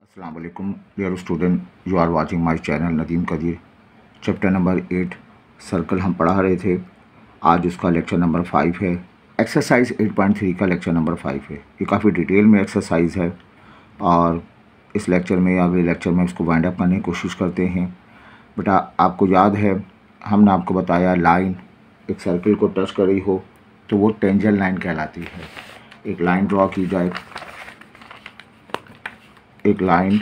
अस्सलाम वालेकुम dear student, you are watching my channel Nadeem Qadeer. Chapter number 8 circle हम पढ़ा रहे थे। आज उसका लेक्चर नंबर 5 है। एक्सरसाइज 8.3 का लेक्चर नंबर 5 है। ये काफ़ी डिटेल में एक्सरसाइज है और इस लेक्चर में अगले लेक्चर में इसको वाइंड अप करने की कोशिश करते हैं। बेटा आपको याद है हमने आपको बताया लाइन एक सर्कल को टच कर रही हो तो वो टेंजेंट लाइन कहलाती है। एक लाइन ड्रॉ की जाए, एक लाइन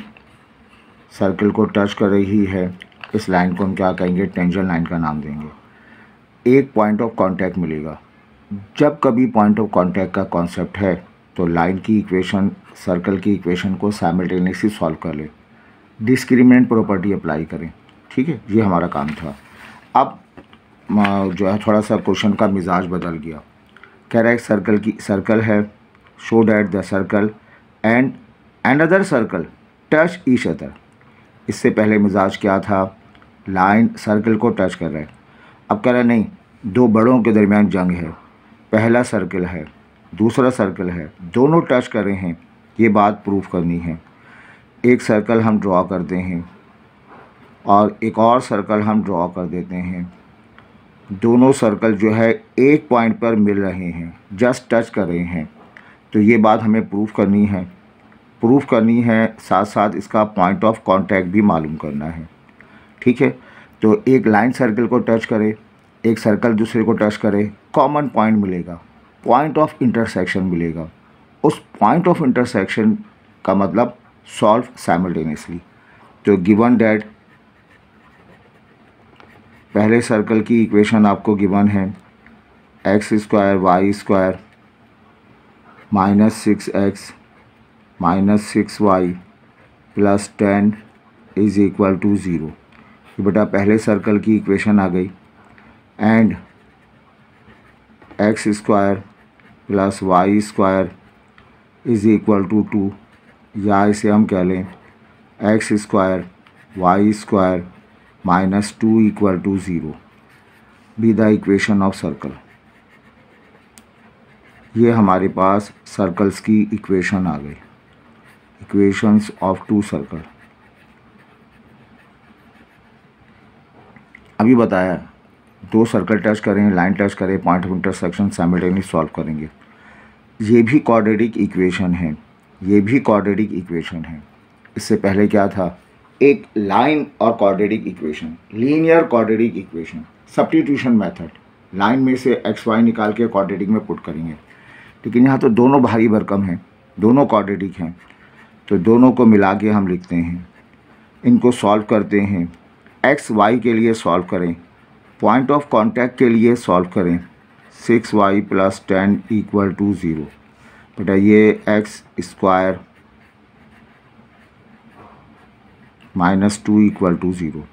सर्कल को टच कर रही है, इस लाइन को हम क्या कहेंगे? टेंजेंट लाइन का नाम देंगे। एक पॉइंट ऑफ कांटेक्ट मिलेगा। जब कभी पॉइंट ऑफ कांटेक्ट का कॉन्सेप्ट है तो लाइन की इक्वेशन सर्कल की इक्वेशन को साइमल्टेनियसली सॉल्व कर ले, डिस्क्रिमिनेंट प्रॉपर्टी अप्लाई करें। ठीक है, ये हमारा काम था। अब जो है थोड़ा सा क्वेश्चन का मिजाज बदल गया। कह रहा है सर्कल है, show that the circle and another circle touch each other. इससे पहले मिजाज क्या था? लाइन सर्कल को टच कर रहा है। अब कह रहा है नहीं, दो बड़ों के दरमियान जंग है। पहला सर्कल है, दूसरा सर्कल है, दोनों टच कर रहे हैं। ये बात प्रूफ करनी है। एक सर्कल हम ड्रॉ करते हैं और एक और सर्कल हम ड्रॉ कर देते हैं। दोनों सर्कल जो है एक पॉइंट पर मिल रहे हैं, जस्ट टच कर रहे हैं। तो ये बात हमें प्रूफ करनी है, साथ साथ इसका पॉइंट ऑफ कांटेक्ट भी मालूम करना है। ठीक है, तो एक लाइन सर्कल को टच करे, एक सर्कल दूसरे को टच करे, कॉमन पॉइंट मिलेगा, पॉइंट ऑफ इंटरसेक्शन मिलेगा। उस पॉइंट ऑफ इंटरसेक्शन का मतलब सॉल्व साइमल्टेनियसली। तो गिवन डैट पहले सर्कल की इक्वेशन आपको गिवन है x square y square -6x -6y plus 10 is equal to 0। तो बेटा पहले सर्कल की इक्वेशन आ गई and x square plus y square is equal to 2, या इसे हम कह लें x square y square -2 equal to 0 be the equation of circle. ये हमारे पास सर्कल्स की इक्वेशन आ गई, इक्वेशंस ऑफ टू सर्कल। अभी बताया दो सर्कल टच करें, लाइन टच करें, point of intersection simultaneously solve करेंगे। ये भी क्वाड्रेटिक इक्वेशन है, ये भी क्वाड्रेटिक इक्वेशन है। इससे पहले क्या था? एक लाइन और quadratic equation, linear quadratic equation, substitution method. Line में से एक्स वाई निकाल के क्वाड्रेटिक में पुट करेंगे। लेकिन यहाँ तो दोनों भारी भरकम हैं, दोनों क्वाड्रेटिक हैं, तो दोनों को मिला के हम लिखते हैं, इनको सॉल्व करते हैं। एक्स वाई के लिए सॉल्व करें, पॉइंट ऑफ कांटेक्ट के लिए सॉल्व करें। 6y plus 10 equal to 0। बेटा ये x square -2 equal to 0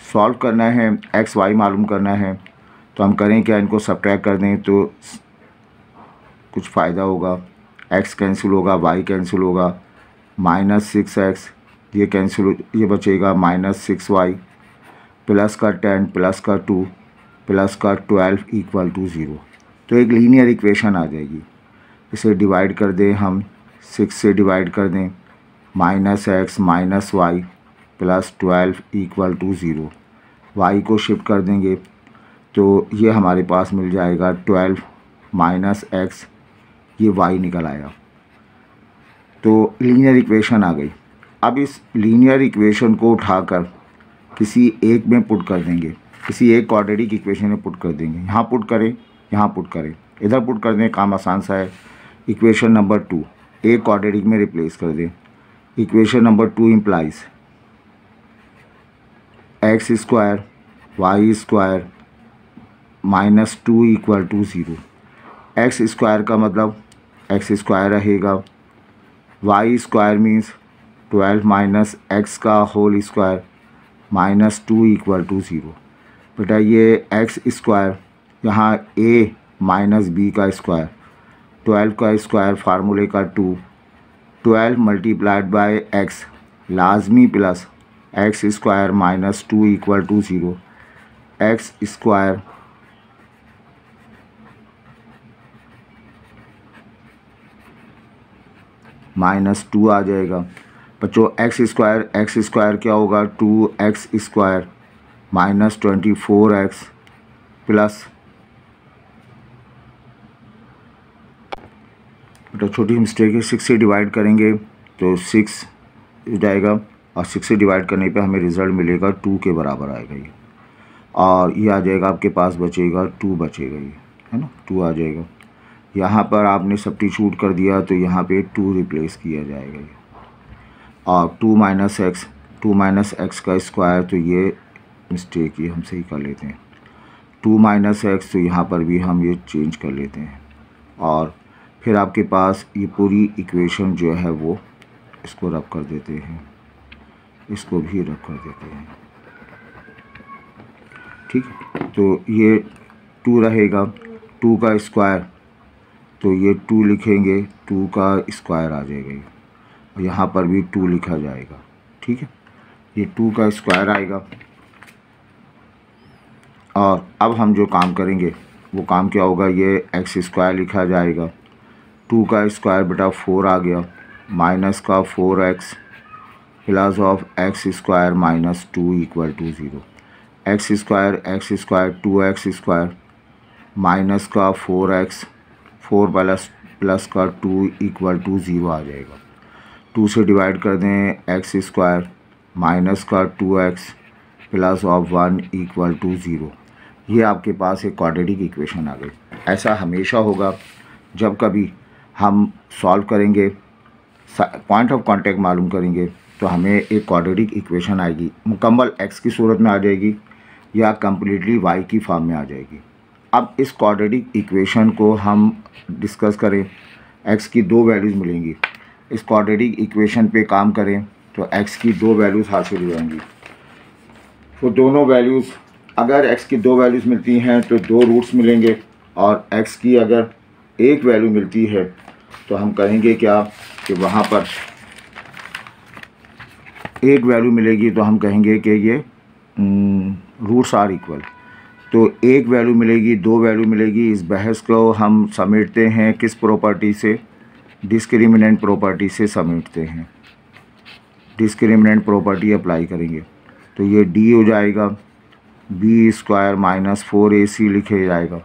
solve करना है। एक्स वाई मालूम करना है, तो हम करें क्या? इनको सब्ट्रैक्ट कर दें तो कुछ फ़ायदा होगा। x कैंसिल होगा, y कैंसिल होगा, -6x ये कैंसिल, ये बचेगा -6y प्लस का 10 प्लस का 2 प्लस का 12 इक्वल टू 0। तो एक लीनियर इक्वेशन आ जाएगी। इसे डिवाइड कर दें हम, 6 से डिवाइड कर दें, -x -y plus 12 equal to 0। y को शिफ्ट कर देंगे तो ये हमारे पास मिल जाएगा 12 -x, ये y निकल आया। तो लीनियर इक्वेशन आ गई। अब इस लीनियर इक्वेशन को उठाकर किसी एक में पुट कर देंगे, किसी एक क्वाड्रेटिक इक्वेशन में पुट कर देंगे। यहाँ पुट करें, यहाँ पुट करें, इधर पुट कर दें, काम आसान सा है। इक्वेशन नंबर 2 एक क्वाड्रेटिक में रिप्लेस कर दें। Equation number 2 implies x square y square -2 equal to 0। X square का मतलब एक्स स्क्वायर रहेगा, y square means 12 minus x का होल स्क्वायर -2 इक्वल टू 0। बेटा ये एक्स स्क्वायर, यहाँ a माइनस बी का स्क्वायर, 12 का स्क्वायर फार्मूले का 2, 12 मल्टीप्लाइड बाय एक्स लाजमी plus x square -2 equal to 0। X square -2 आ जाएगा। बच्चों एक्स स्क्वायर क्या होगा 2x square minus 24x plus, बेटा छोटी मिस्टेक है, 6 से डिवाइड करेंगे तो 6 जाएगा और 6 से डिवाइड करने पे हमें रिज़ल्ट मिलेगा 2 के बराबर आएगा ये, और ये आ जाएगा आपके पास बचेगा 2 बचेगा ये, है ना, 2 आ जाएगा। यहाँ पर आपने सब्स्टिट्यूट कर दिया तो यहाँ पे 2 रिप्लेस किया जाएगा ये, और 2 माइनस एक्स का स्क्वायर, तो ये मिस्टेक ये हम सही कर लेते हैं, 2 माइनस एक्स, तो यहाँ पर भी हम ये चेंज कर लेते हैं, और फिर आपके पास ये पूरी इक्वेशन जो है वो इसको रब कर देते हैं, इसको भी रब कर देते हैं, ठीक है। तो ये 2 रहेगा, 2 का स्क्वायर, तो ये 2 लिखेंगे, 2 का स्क्वायर आ जाएगा ये, और यहाँ पर भी 2 लिखा जाएगा, ठीक है, ये 2 का स्क्वायर आएगा। और अब हम जो काम करेंगे वो काम क्या होगा, ये एक्स स्क्वायर लिखा जाएगा, 2 का स्क्वायर बेटा 4 आ गया, माइनस का 4x plus of x square minus 2 equal to 0, x square 2x square minus का 4x 4 प्लस का 2 इक्वल टू 0 आ जाएगा। 2 से डिवाइड कर दें, एक्स स्क्वायर माइनस का 2x plus of 1 equal to 0, ये आपके पास एक क्वाड्रेटिक इक्वेशन आ गई। ऐसा हमेशा होगा जब कभी हम सॉल्व करेंगे, पॉइंट ऑफ कांटेक्ट मालूम करेंगे, तो हमें एक क्वाड्रेटिक इक्वेशन आएगी, मुकम्मल x की सूरत में आ जाएगी या कम्प्लीटली y की फॉर्म में आ जाएगी। अब इस क्वाड्रेटिक इक्वेशन को हम डिस्कस करें, x की 2 वैल्यूज़ मिलेंगी, इस क्वाड्रेटिक इक्वेशन पे काम करें तो x की 2 वैल्यूज़ हासिल हो जाएंगी। तो दोनों वैल्यूज़, अगर x की 2 वैल्यूज़ मिलती हैं तो 2 रूट्स मिलेंगे, और x की अगर 1 वैल्यू मिलती है तो हम कहेंगे क्या कि वहाँ पर 1 वैल्यू मिलेगी तो हम कहेंगे कि ये रूट्स आर इक्वल। तो 1 वैल्यू मिलेगी, 2 वैल्यू मिलेगी, इस बहस को हम समेटते हैं किस प्रॉपर्टी से, डिस्क्रिमिनेंट प्रॉपर्टी से समेटते हैं, डिस्क्रिमिनेंट प्रॉपर्टी अप्लाई करेंगे तो ये d हो जाएगा, b स्क्वायर माइनस 4ac लिखे जाएगा।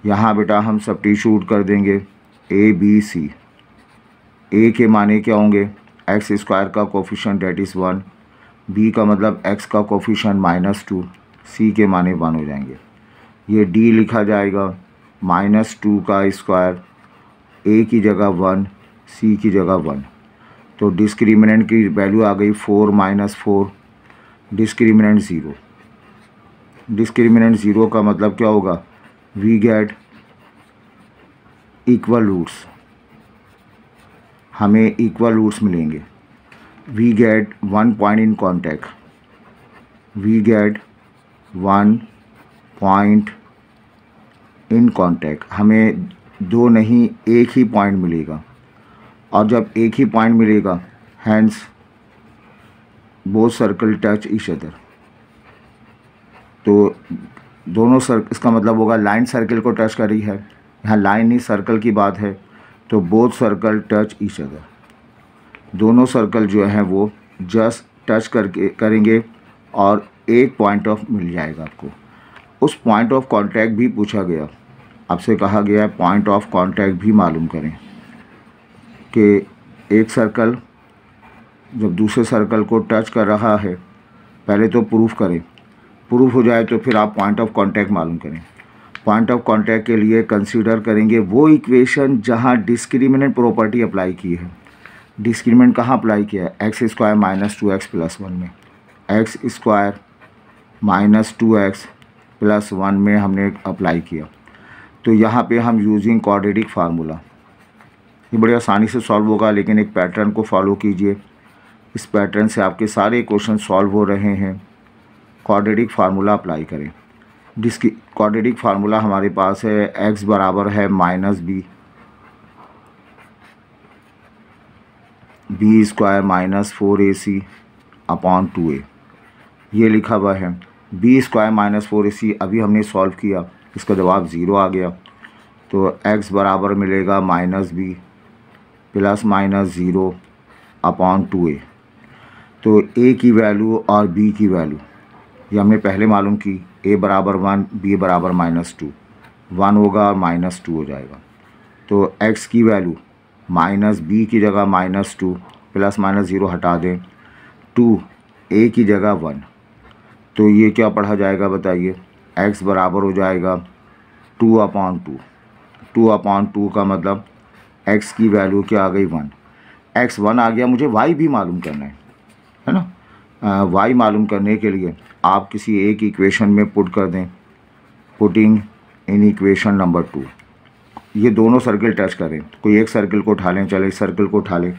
यहाँ बेटा हम सब्स्टिट्यूट कर देंगे a b c, a के माने क्या होंगे, एक्स स्क्वायर का कोफिशिएंट डेट इज़ 1, b का मतलब x का कोफिशिएंट -2, c के माने 1 हो जाएंगे। ये d लिखा जाएगा, -2 का स्क्वायर, a की जगह 1, c की जगह 1, तो डिस्क्रिमिनेंट की वैल्यू आ गई 4 - 4, डिस्क्रिमिनेंट 0। डिस्क्रिमिनेंट 0 का मतलब क्या होगा, वी गेट इक्वल रूट्स, हमें इक्वल रूट्स मिलेंगे। We get 1 point in contact, we get 1 point in contact, हमें 2 नहीं 1 ही पॉइंट मिलेगा, और जब 1 ही पॉइंट मिलेगा hence both circle touch each other, तो दोनों इसका मतलब होगा लाइन सर्कल को टच कर रही है, यहाँ लाइन ही सर्कल की बात है, तो both circle touch each other, दोनों सर्कल जो हैं वो जस्ट टच करके करेंगे और एक पॉइंट ऑफ मिल जाएगा आपको। उस पॉइंट ऑफ कांटेक्ट भी पूछा गया, आपसे कहा गया है पॉइंट ऑफ कांटेक्ट भी मालूम करें कि एक सर्कल जब दूसरे सर्कल को टच कर रहा है, पहले तो प्रूफ करें, प्रूफ हो जाए तो फिर आप पॉइंट ऑफ कांटेक्ट मालूम करें। पॉइंट ऑफ कांटेक्ट के लिए कंसीडर करेंगे वो इक्वेशन जहां डिस्क्रिमिनेंट प्रॉपर्टी अप्लाई की है। डिस्क्रिमिनेंट कहाँ अप्लाई किया है, x square minus 2x plus 1 में, x square minus 2x plus 1 में हमने अप्लाई किया। तो यहाँ पे हम यूजिंग क्वाड्रेटिक फार्मूला, ये बड़ी आसानी से सॉल्व होगा, लेकिन एक पैटर्न को फॉलो कीजिए, इस पैटर्न से आपके सारे क्वेश्चन सॉल्व हो रहे हैं। क्वाड्रेटिक फार्मूला अप्लाई करें। जिसकी क्वाड्रेटिक फार्मूला हमारे पास है, x बराबर है -b, b square minus 4ac upon 2a, ये लिखा हुआ है। b स्क्वायर माइनस 4ac अभी हमने सॉल्व किया, इसका जवाब 0 आ गया, तो x बराबर मिलेगा -b प्लस -0 अपॉन 2a। तो ए की वैल्यू और बी की वैल्यू ये हमने पहले मालूम की, ए बराबर 1, बी बराबर -2, 1 होगा और -2 हो जाएगा। तो x की वैल्यू माइनस बी की जगह -2 प्लस माइनस 0 हटा दें, 2 ए की जगह 1, तो ये क्या पढ़ा जाएगा बताइए, x बराबर हो जाएगा 2/2। 2/2 का मतलब x की वैल्यू क्या आ गई 1, x 1 आ गया। मुझे y भी मालूम करना है ना। y मालूम करने के लिए आप किसी एक इक्वेशन में पुट कर दें, पुटिंग इन इक्वेशन नंबर 2। ये दोनों सर्किल टच करें, कोई एक सर्किल को उठा लें, चले इस सर्किल को उठा लें।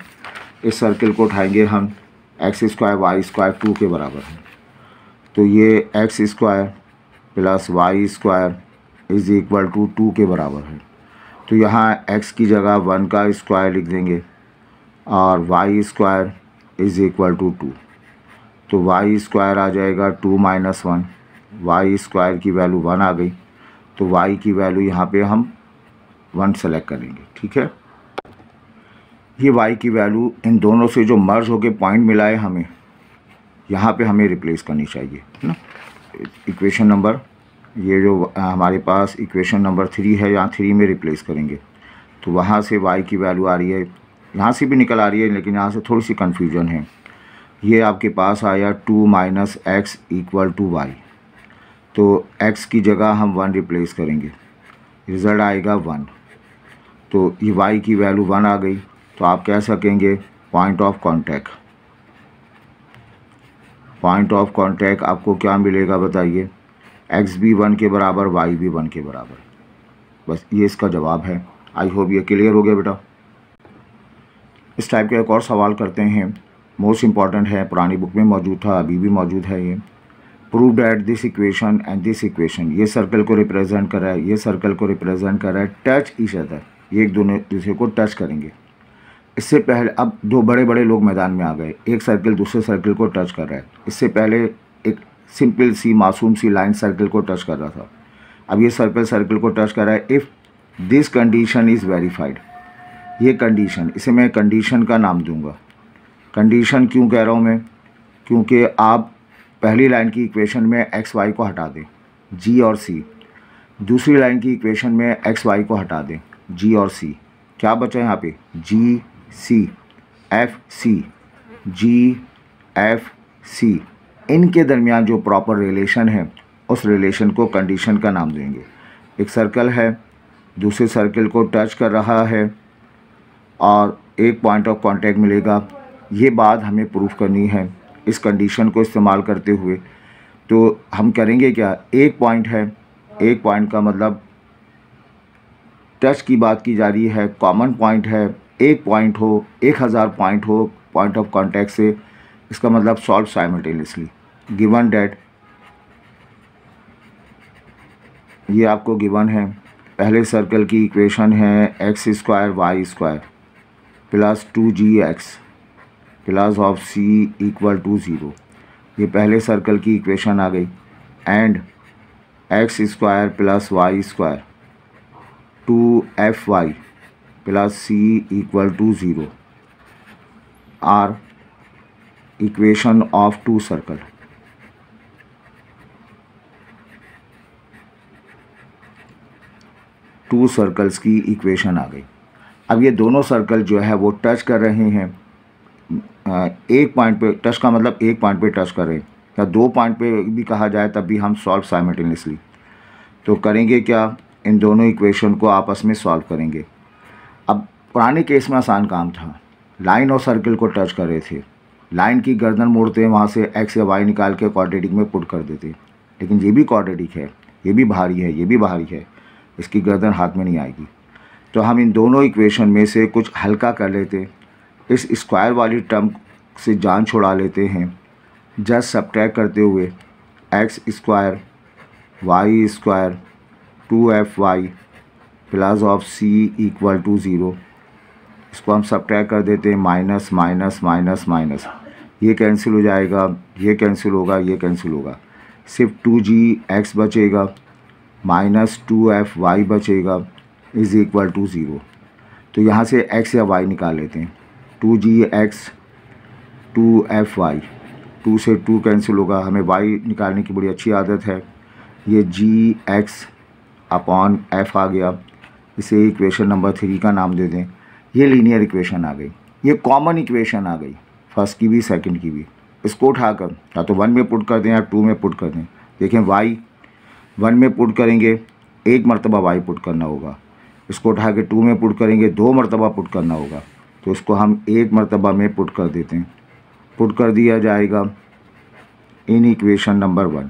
इस सर्किल को उठाएंगे हम, x स्क्वायर वाई स्क्वायर 2 के बराबर है, तो ये x square plus y square is equal to 2 के बराबर है। तो यहाँ x की जगह 1 का स्क्वायर लिख देंगे और y square is equal to 2, तो वाई स्क्वायर आ जाएगा 2 - 1, वाई स्क्वायर की वैल्यू 1 आ गई, तो y की वैल्यू यहाँ पे हम 1 सेलेक्ट करेंगे। ठीक है, ये y की वैल्यू इन दोनों से जो मर्ज होके पॉइंट मिला है हमें, यहाँ पे हमें रिप्लेस करनी चाहिए, है ना। इक्वेशन नंबर, ये जो हमारे पास इक्वेशन नंबर 3 है, यहाँ 3 में रिप्लेस करेंगे। तो वहाँ से y की वैल्यू आ रही है, यहाँ से भी निकल आ रही है, लेकिन यहाँ से थोड़ी सी कन्फ्यूजन है। ये आपके पास आया 2 - x इक्वल टू y, तो x की जगह हम 1 रिप्लेस करेंगे, रिज़ल्ट आएगा 1। तो ये y की वैल्यू 1 आ गई, तो आप कह सकेंगे point of contact. Point of contact आपको क्या मिलेगा बताइए, x भी 1 के बराबर, y भी 1 के बराबर। बस ये इसका जवाब है। आई होप ये क्लियर हो गया बेटा। इस टाइप का एक और सवाल करते हैं, मोस्ट इम्पॉर्टेंट है, पुरानी बुक में मौजूद था, अभी भी मौजूद है। ये prove that this equation and this equation, ये सर्कल को रिप्रेजेंट कर रहा है, ये सर्कल को रिप्रेजेंट कर रहा है, टच ईच अदर, ये एक दोनों दूसरे को टच करेंगे। इससे पहले अब दो बड़े बड़े लोग मैदान में आ गए, एक सर्कल दूसरे सर्कल को टच कर रहा है। इससे पहले एक सिंपल सी मासूम सी लाइन सर्कल को टच कर रहा था, अब ये सर्कल सर्कल को टच कर रहा है। If this condition is verified, ये कंडीशन, इसे मैं कंडीशन का नाम दूंगा। कंडीशन क्यों कह रहा हूँ मैं, क्योंकि आप पहली लाइन की इक्वेशन में एक्स वाई को हटा दें, जी और सी, दूसरी लाइन की इक्वेशन में एक्स वाई को हटा दें, जी और सी, क्या बचा यहाँ पे, जी सी एफ सी, जी एफ सी, इनके दरमियान जो प्रॉपर रिलेशन है उस रिलेशन को कंडीशन का नाम देंगे। एक सर्कल है, दूसरे सर्कल को टच कर रहा है और एक पॉइंट ऑफ कांटेक्ट मिलेगा, ये बात हमें प्रूफ करनी है इस कंडीशन को इस्तेमाल करते हुए। तो हम करेंगे क्या, एक पॉइंट है, एक पॉइंट का मतलब टच की बात की जा रही है, कॉमन पॉइंट है, एक पॉइंट हो, 1000 पॉइंट हो पॉइंट ऑफ कांटेक्ट से, इसका मतलब सॉल्व साइमल्टेनियसली। गिवन डेट, ये आपको गिवन है, पहले सर्कल की इक्वेशन है x square y square plus 2gx plus of c equal to 0, ये पहले सर्कल की इक्वेशन आ गई। And x square plus y square 2fy plus c equal to 0 are equation of two circle. Two circles की equation आ गई। अब ये दोनों सर्कल जो है वो टच कर रहे हैं, एक पॉइंट पे टच का मतलब एक पॉइंट पे टच कर रहे हैं, या दो पॉइंट पे भी कहा जाए तब भी हम सॉल्व साइमल्टेनियसली। तो करेंगे क्या, इन दोनों इक्वेशन को आपस में सॉल्व करेंगे। अब पुराने केस में आसान काम था, लाइन और सर्कल को टच कर रहे थे, लाइन की गर्दन मोड़ते हैं, वहाँ से एक्स या वाई निकाल के क्वाड्रेटिक में पुट कर देते, लेकिन ये भी क्वाड्रेटिक है, ये भी भारी है, ये भी भारी है, इसकी गर्दन हाथ में नहीं आएगी। तो हम इन दोनों इक्वेशन में से कुछ हल्का कर लेते, इस स्क्वायर वाली टर्म से जान छुड़ा लेते हैं, जस्ट सब्ट्रैक्ट करते हुए x square y square 2fy plus of c equal to 0, इसको हम सब्ट्रैक्ट कर देते हैं, माइनस माइनस माइनस माइनस, ये कैंसिल हो जाएगा, ये कैंसिल होगा, ये कैंसिल होगा, सिर्फ 2gx बचेगा, माइनस 2fy बचेगा, इज़ इक्वल टू 0। तो यहाँ से x या y निकाल लेते हैं, 2gx 2FY, 2 से 2 कैंसिल होगा, हमें y निकालने की बड़ी अच्छी आदत है। ये GX अपॉन F आ गया, इसे इक्वेशन नंबर 3 का नाम दे दें। ये लीनियर इक्वेशन आ गई, ये कॉमन इक्वेशन आ गई, फर्स्ट की भी सेकंड की भी। इसको उठाकर या तो 1 में पुट कर दें या 2 में पुट कर दें। देखें y 1 में पुट करेंगे, 1 मरतबा y पुट करना होगा। इसको उठा के 2 में पुट करेंगे, 2 मरतबा पुट करना होगा। तो इसको हम 1 मरतबा में पुट कर देते हैं, पुट कर दिया जाएगा इन इक्वेशन नंबर 1।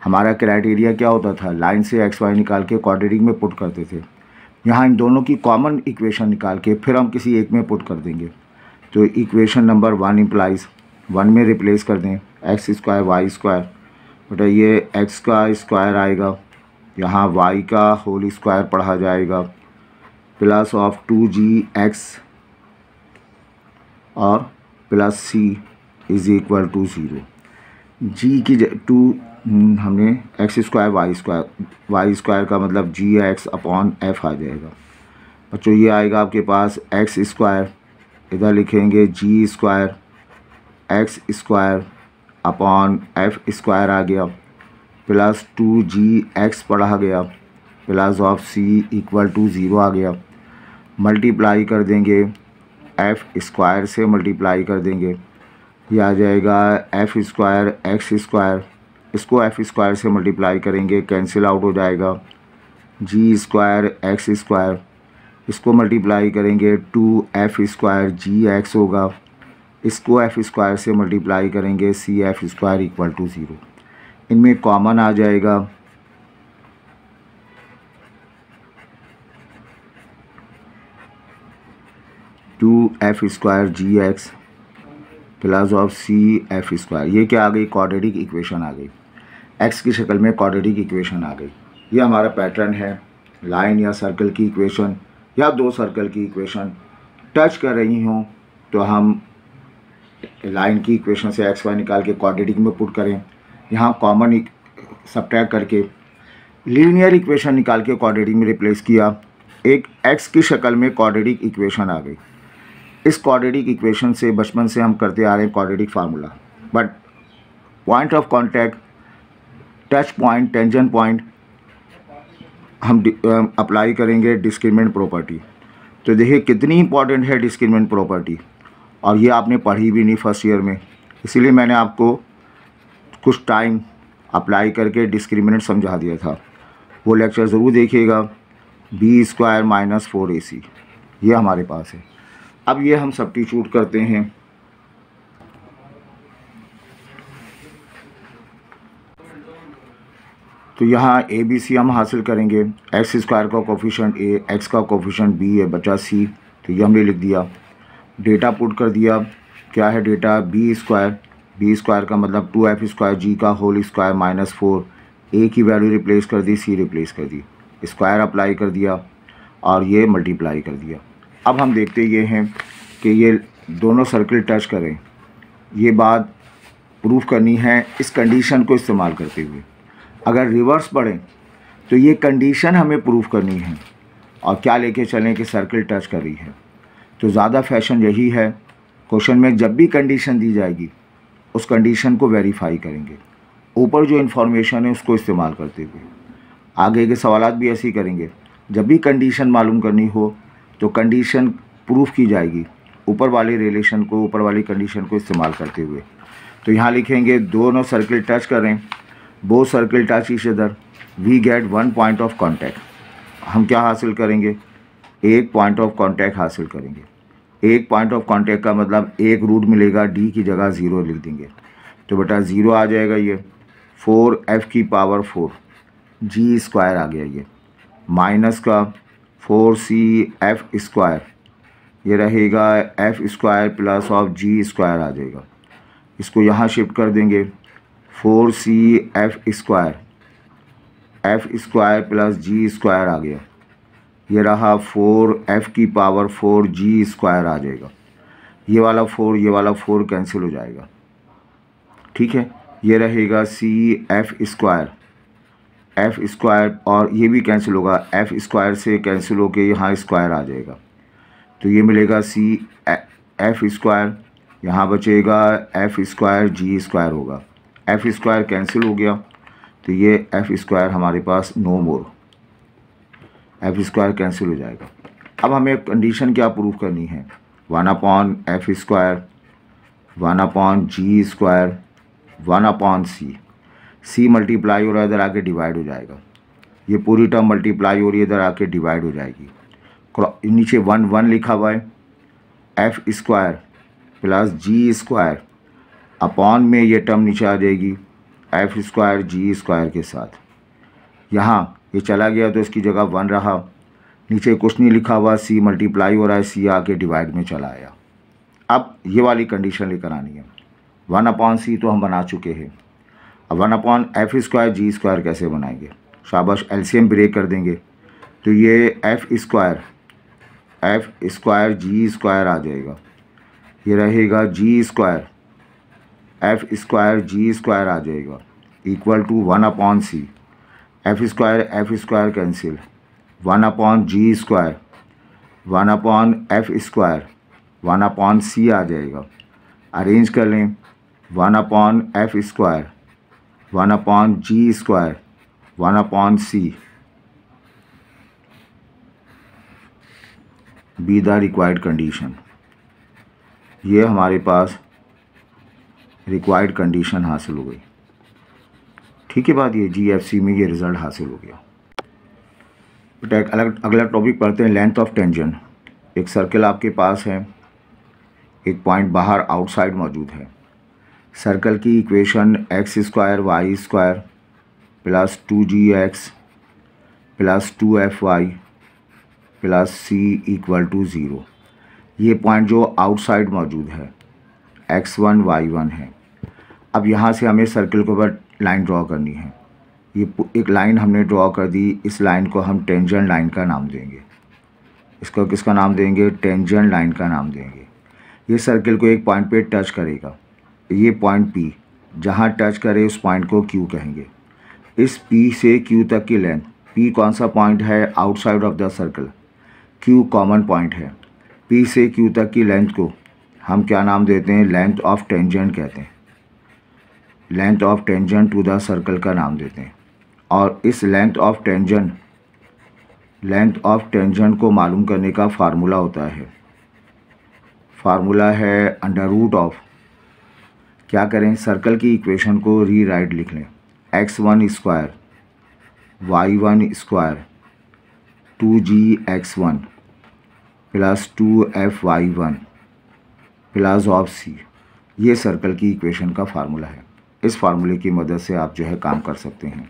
हमारा क्राइटेरिया क्या होता था, लाइन से XY निकाल के क्वाड्रेटिक में पुट करते थे। यहाँ इन दोनों की कॉमन इक्वेशन निकाल के फिर हम किसी एक में पुट कर देंगे। तो इक्वेशन नंबर 1 इम्प्लाइज 1 में रिप्लेस कर दें x स्क्वायर वाई स्क्वायर, बेटा ये x का स्क्वायर आएगा, यहाँ y का होल स्क्वायर पढ़ा जाएगा, प्लस ऑफ 2gx और plus c is equal to 0। g की 2 हमने x स्क्वायर वाई स्क्वायर का मतलब gx अपॉन f आ जाएगा। बच्चों ये आएगा आपके पास x स्क्वायर, इधर लिखेंगे g square x square upon f square आ गया, प्लस 2gx पढ़ा गया, plus of c equal to 0 आ गया। मल्टीप्लाई कर देंगे f स्क्वायर से, मल्टीप्लाई कर देंगे, ये आ जाएगा f स्क्वायर x स्क्वायर, इसको f स्क्वायर से मल्टीप्लाई करेंगे, कैंसिल आउट हो जाएगा, g स्क्वायर x स्क्वायर, इसको मल्टीप्लाई करेंगे 2f स्क्वायर gx होगा, इसको f स्क्वायर से मल्टीप्लाई करेंगे, cf स्क्वायर इक्वल टू 0। इनमें कॉमन आ जाएगा 2f square gx plus of cf square. ये क्या आ गई, क्वाड्रेटिक इक्वेशन आ गई, x की शक्ल में क्वाड्रेटिक इक्वेशन आ गई। ये हमारा पैटर्न है, लाइन या सर्कल की इक्वेशन या दो सर्कल की इक्वेशन टच कर रही हों तो हम लाइन की इक्वेशन से XY निकाल के क्वाड्रेटिक में पुट करें, यहाँ कॉमन सब्ट्रैक्ट करके लीनियर इक्वेशन निकाल के क्वाड्रेटिक में रिप्लेस किया, एक x की शक्ल में क्वाड्रेटिक इक्वेशन आ गई। इस क्वाड्रेटिक इक्वेशन से बचपन से हम करते आ रहे हैं quadratic formula, but point of contact, touch point, tangent point हम अप्लाई करेंगे डिस्क्रिमिनेंट प्रॉपर्टी। तो देखिए कितनी इंपॉर्टेंट है डिस्क्रिमिनेंट प्रॉपर्टी, और ये आपने पढ़ी भी नहीं फर्स्ट ईयर में, इसीलिए मैंने आपको कुछ टाइम अप्लाई करके डिस्क्रिमिनेंट समझा दिया था। वो लेक्चर ज़रूर देखिएगा, b स्क्वायर माइनस 4ac ये हमारे पास है। अब ये हम सब्स्टिट्यूट करते हैं, तो यहाँ ABC हम हासिल करेंगे, x स्क्वायर का कोफिशिएंट a, x का कोफिशिएंट b है, बचा c, तो ये हमने लिख दिया। डेटा पुट कर दिया, क्या है डेटा, b स्क्वायर का मतलब 2f स्क्वायर g का होल स्क्वायर माइनस 4, a की वैल्यू रिप्लेस कर दी, c रिप्लेस कर दी, स्क्वायर अप्लाई कर दिया और ये मल्टीप्लाई कर दिया। अब हम देखते ये हैं कि ये दोनों सर्कल टच करें, ये बात प्रूफ करनी है इस कंडीशन को इस्तेमाल करते हुए। अगर रिवर्स पढ़ें तो ये कंडीशन हमें प्रूफ करनी है और क्या लेके चलें कि सर्कल टच कर रही है। तो ज़्यादा फैशन यही है, क्वेश्चन में जब भी कंडीशन दी जाएगी उस कंडीशन को वेरीफाई करेंगे, ऊपर जो इन्फॉर्मेशन है उसको इस्तेमाल करते हुए। आगे के सवालात भी ऐसे ही करेंगे, जब भी कंडीशन मालूम करनी हो तो कंडीशन प्रूफ की जाएगी ऊपर वाले रिलेशन को, ऊपर वाली कंडीशन को इस्तेमाल करते हुए। तो यहाँ लिखेंगे दोनों सर्कल टच करें, both circle touch each other, we get 1 point of contact. हम क्या हासिल करेंगे, एक पॉइंट ऑफ कॉन्टैक्ट हासिल करेंगे। एक पॉइंट ऑफ कॉन्टैक्ट का मतलब एक रूट मिलेगा, डी की जगह 0 लिख देंगे, तो बेटा 0 आ जाएगा, ये 4f की पावर 4 g स्क्वायर आ गया, ये माइनस का 4cf स्क्वायर, ये रहेगा f square plus of g square आ जाएगा। इसको यहाँ शिफ्ट कर देंगे, 4cf square, f square plus g square आ गया, ये रहा 4f की पावर 4g स्क्वायर आ जाएगा। ये वाला 4 कैंसिल हो जाएगा, ठीक है। ये रहेगा cf स्क्वायर, f स्क्वायर और ये भी कैंसिल होगा, f स्क्वायर से कैंसिल होके यहाँ स्क्वायर आ जाएगा, तो ये मिलेगा cf स्क्वायर यहाँ बचेगा एफ़ स्क्वायर जी स्क्वायर होगा, एफ़ स्क्वायर कैंसिल हो गया तो ये एफ़ स्क्वायर हमारे पास नो मोर, एफ़ स्क्वायर कैंसिल हो जाएगा। अब हमें कंडीशन क्या प्रूव करनी है, 1/एफ़ स्क्वायर 1/जी स्क्वायर 1/सी, सी मल्टीप्लाई हो रहा है इधर आके डिवाइड हो जाएगा, ये पूरी टर्म मल्टीप्लाई हो रही है इधर आके डिवाइड हो जाएगी। नीचे 1 लिखा हुआ है, एफ़ स्क्वायर प्लस जी स्क्वायर अपॉन में ये टर्म नीचे आ जाएगी एफ़ स्क्वायर जी स्क्वायर के साथ। यहाँ ये चला गया तो इसकी जगह 1 रहा, नीचे कुछ नहीं लिखा हुआ, सी मल्टीप्लाई हो रहा है, सी आके डिवाइड में चला आया। अब ये वाली कंडीशन लेकर आनी है, 1/सी तो हम बना चुके हैं, अब 1/एफ़ स्क्वायर जी स्क्वायर कैसे बनाएंगे, शाबाश एलसीएम ब्रेक कर देंगे तो ये एफ़ स्क्वायर जी स्क्वायर आ जाएगा, ये रहेगा G square F square G square आ जाएगा इक्वल टू 1/सी, एफ़ स्क्वायर कैंसिल, 1/जी स्क्वायर 1/एफ़ स्क्वायर 1/सी आ जाएगा। अरेंज कर लें, 1/एफ़ स्क्वायर 1/जी स्क्वायर 1/सी बी द रिक्वायर्ड कंडीशन। ये हमारे पास रिक्वायर्ड कंडीशन हासिल हो गई। ठीक है बात, ये जीएफसी में ये रिज़ल्ट हासिल हो गया। बेटा एक अगला टॉपिक पढ़ते हैं, लेंथ ऑफ टेंजेंट। एक सर्कल आपके पास है, एक पॉइंट बाहर आउटसाइड मौजूद है। सर्कल की equation x square y square plus 2gx plus 2fy plus c equal to 0। ये पॉइंट जो आउटसाइड मौजूद है x1 y1 है। अब यहाँ से हमें सर्कल के ऊपर लाइन ड्रॉ करनी है। ये एक लाइन हमने ड्रॉ कर दी, इस लाइन को हम टेंजेंट लाइन का नाम देंगे। इसको किसका नाम देंगे, टेंजेंट लाइन का नाम देंगे। ये सर्कल को एक पॉइंट पे टच करेगा, ये पॉइंट P जहाँ टच करे उस पॉइंट को Q कहेंगे। इस P से Q तक की लेंथ, P कौन सा पॉइंट है outside of the circle, Q common point है। P से Q तक की लेंथ को हम क्या नाम देते हैं, लेंथ ऑफ टेंजेंट कहते हैं। Length of tangent to the circle का नाम देते हैं। और इस लेंथ ऑफ टेंजेंट को मालूम करने का फार्मूला होता है, फार्मूला है अंडर रूट ऑफ, क्या करें, सर्कल की इक्वेशन को रीराइट लिख लें, x1 square y1 square 2gx1 plus 2fy1 plus of C. ये सर्कल की इक्वेशन का फार्मूला है। इस फार्मूले की मदद से आप जो है काम कर सकते हैं।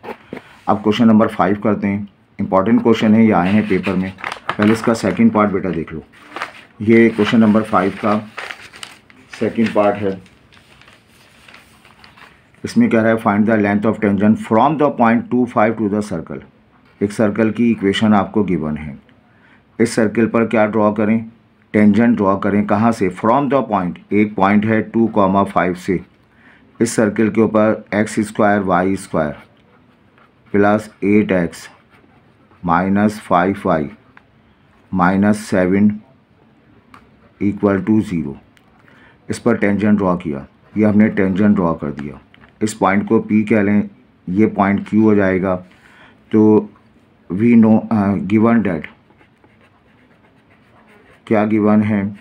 अब क्वेश्चन नंबर 5 करते हैं। इंपॉर्टेंट क्वेश्चन है, ये आए हैं पेपर में। पहले इसका सेकंड पार्ट बेटा देख लो। ये क्वेश्चन नंबर 5 का सेकंड पार्ट है। इसमें कह रहा है find the length of tangent from the point 2,5 to the circle. एक सर्कल की इक्वेशन आपको गिवन है। इस सर्कल पर क्या ड्रॉ करें, टेंजेंट ड्रॉ करें। कहाँ से, फ्रॉम द पॉइंट, एक पॉइंट है 2,5 से। इस सर्कल के ऊपर x square y square plus 8x minus 5y minus 7 equal to 0, इस पर टेंजेंट ड्रॉ किया। ये हमने टेंजेंट ड्रॉ कर दिया। इस पॉइंट को P कह लें, ये पॉइंट Q हो जाएगा। तो वी नो गिवन डेट, क्या गिवन है,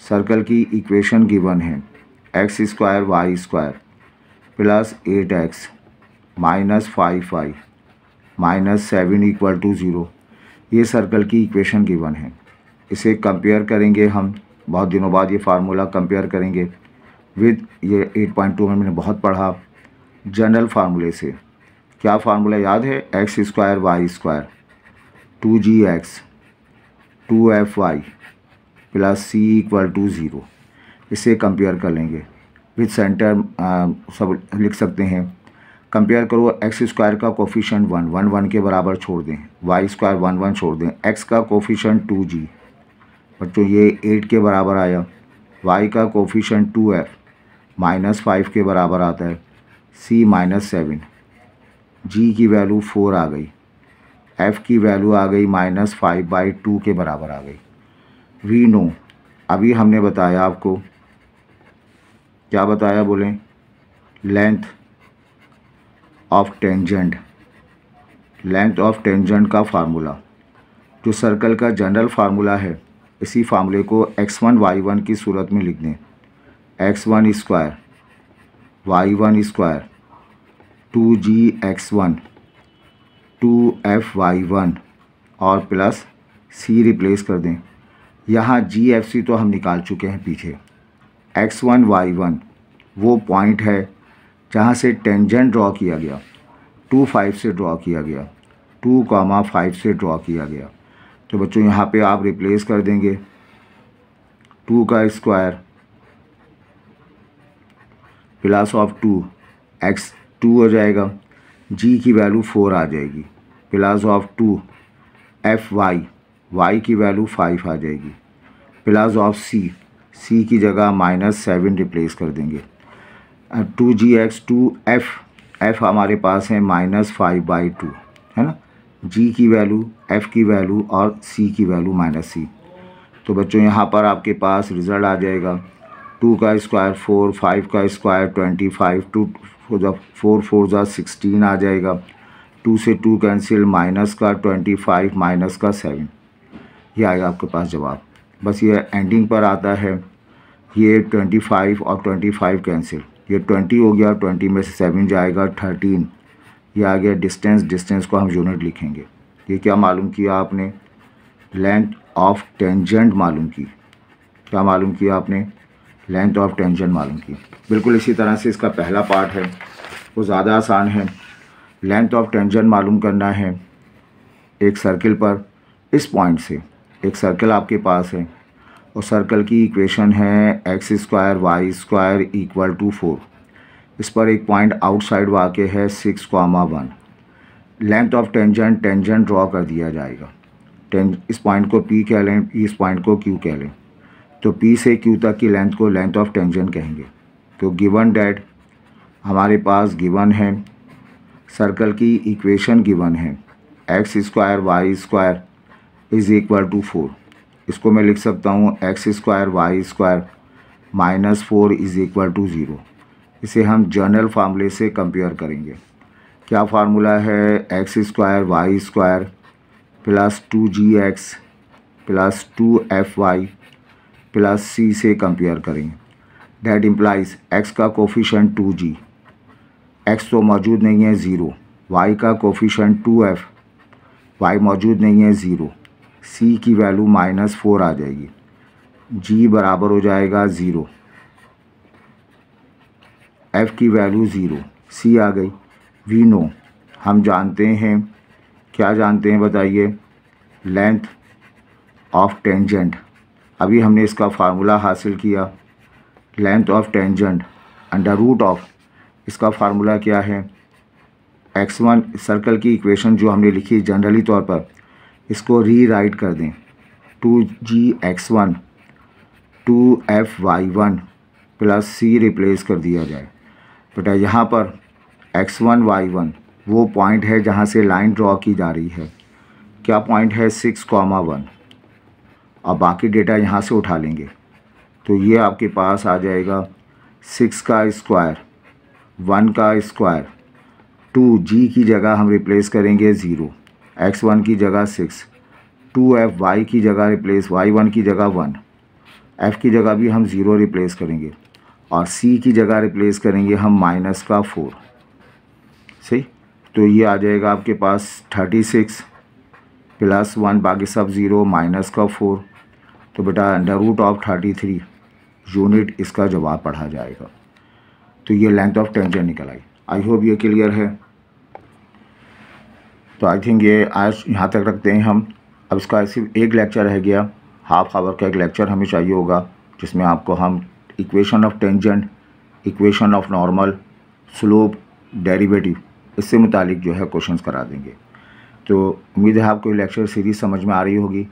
सर्कल की इक्वेशन गिवन है x square y square plus 8x minus 5y minus 7 equal to 0। ये सर्कल की इक्वेशन गिवन है। इसे कंपेयर करेंगे हम, बहुत दिनों बाद ये फार्मूला कंपेयर करेंगे विद ये 8.2 में मैंने बहुत पढ़ा जनरल फार्मूले से। क्या फार्मूला याद है, x square y square 2gx 2fy plus c equal to 0। इसे कंपेयर कर लेंगे विद सेंटर, सब लिख सकते हैं। कंपेयर करो, एक्स स्क्वायर का कोफिशिएंट 1 के बराबर छोड़ दें, वाई स्क्वायर 1 छोड़ दें, एक्स का कोफिशिएंट 2g बच्चों ये 8 के बराबर आया, वाई का कोफिशिएंट 2f माइनस 5 के बराबर आता है, c माइनस 7, g की वैल्यू 4 आ गई, f की वैल्यू आ गई माइनस 5/2 के बराबर आ गई। वी नो, अभी हमने बताया आपको क्या बताया बोलें, length of tangent, length of tangent का फार्मूला, जो सर्कल का जनरल फार्मूला है, इसी फार्मूले को x1 y1 की सूरत में लिख दें। x1 square y1 square 2gx1 2fy1 और प्लस c रिप्लेस कर दें। यहाँ gfc तो हम निकाल चुके हैं पीछे। x1 y1 वो पॉइंट है जहाँ से टेंजेंट ड्रॉ किया गया, 2 5 से ड्रॉ किया गया, 2, 5 से ड्रॉ किया गया। तो बच्चों यहाँ पे आप रिप्लेस कर देंगे 2 का स्क्वायर प्लस ऑफ 2 x 2 हो जाएगा, g की वैल्यू 4 आ जाएगी, प्लस ऑफ 2 fy y की वैल्यू 5 आ जाएगी, प्लस ऑफ c की जगह -7 रिप्लेस कर देंगे। 2gx 2f हमारे पास है -5/2 है ना, g की वैल्यू, f की वैल्यू और c की वैल्यू -c। तो बच्चों यहाँ पर आपके पास रिज़ल्ट आ जाएगा 2 का स्क्वायर 4, 5 का स्क्वायर 25, 2 4 4 16 आ जाएगा, 2 से 2 कैंसिल, माइनस का 25 माइनस का 7, ये आएगा आपके पास जवाब। बस ये एंडिंग पर आता है, ये 25 और 25 कैंसिल, ये 20 हो गया, 20 में से 7 जाएगा 13, ये आ गया डिस्टेंस, डिस्टेंस को हम यूनिट लिखेंगे। ये क्या मालूम किया आपने, लेंथ ऑफ टेंजेंट मालूम की। क्या मालूम किया आपने, लेंथ ऑफ टेंजेंट मालूम की। बिल्कुल इसी तरह से इसका पहला पार्ट है, वो ज़्यादा आसान है। लेंथ ऑफ टेंजेंट मालूम करना है एक सर्किल पर, इस पॉइंट से एक सर्कल आपके पास है और सर्कल की इक्वेशन है x square y square equal to 4। इस पर एक पॉइंट आउटसाइड वाक़ है 6, 1। Length of tangent, tangent draw कर दिया जाएगा। इस पॉइंट को P कह लें, इस पॉइंट को Q कह लें, तो P से Q तक की लेंथ को लेंथ ऑफ टेंजेंट कहेंगे। तो गिवन डैट हमारे पास गिवन है, सर्कल की इक्वेशन गिवन है x square y square is equal to 4। इसको मैं लिख सकता हूँ x square y square -4 is equal to 0। इसे हम जनरल फार्मूले से कंपेयर करेंगे। क्या फार्मूला है, x square y square plus 2gx plus 2fy plus c से कंपेयर करेंगे। डैट इम्प्लाइज x का कोफिशेंट 2g, x तो मौजूद नहीं है 0, y का कोफिशेंट 2f, y मौजूद नहीं है 0, c की वैल्यू -4 आ जाएगी, g बराबर हो जाएगा 0, f की वैल्यू 0, c आ गई। वी नो, हम जानते हैं, क्या जानते हैं बताइए, लेंथ ऑफ टेंजेंट। अभी हमने इसका फार्मूला हासिल किया, length of tangent under root of, इसका फार्मूला क्या है, x1 सर्कल की इक्वेशन जो हमने लिखी जनरली तौर पर, इसको रीराइट कर दें 2gx1 2fy1 plus c replace कर दिया जाए। बेटा यहाँ पर x1 y1 वो पॉइंट है जहाँ से लाइन ड्रॉ की जा रही है। क्या पॉइंट है, 6, 1। और बाकी डेटा यहाँ से उठा लेंगे, तो ये आपके पास आ जाएगा 6 का स्क्वायर 1 का स्क्वायर 2, g की जगह हम रिप्लेस करेंगे 0, x1 की जगह 6, 2f y की जगह रिप्लेस, y1 की जगह 1, f की जगह भी हम 0 रिप्लेस करेंगे और c की जगह रिप्लेस करेंगे हम -4। सही, तो ये आ जाएगा आपके पास 36 प्लस 1, बाकी सब 0, -4। तो बेटा अंडर रूट ऑफ 33 यूनिट इसका जवाब पढ़ा जाएगा। तो ये लेंथ ऑफ टेंजेंट निकल आई। आई होप ये क्लियर है। तो आई थिंक ये आज यहाँ तक रखते हैं हम। अब इसका सिर्फ एक लेक्चर रह गया, हाफ आवर का एक लेक्चर हमें चाहिए होगा, जिसमें आपको हम equation of tangent, equation of normal, slope, derivative, इससे मुतालिक जो है क्वेश्चंस करा देंगे। तो उम्मीद है आपको ये लेक्चर सीरीज़ समझ में आ रही होगी।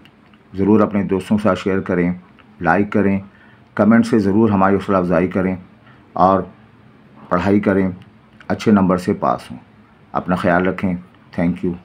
ज़रूर अपने दोस्तों के साथ शेयर करें, लाइक करें, कमेंट से ज़रूर हमारी हौसला अफजाई करें और पढ़ाई करें, अच्छे नंबर से पास हों। अपना ख्याल रखें। Thank you.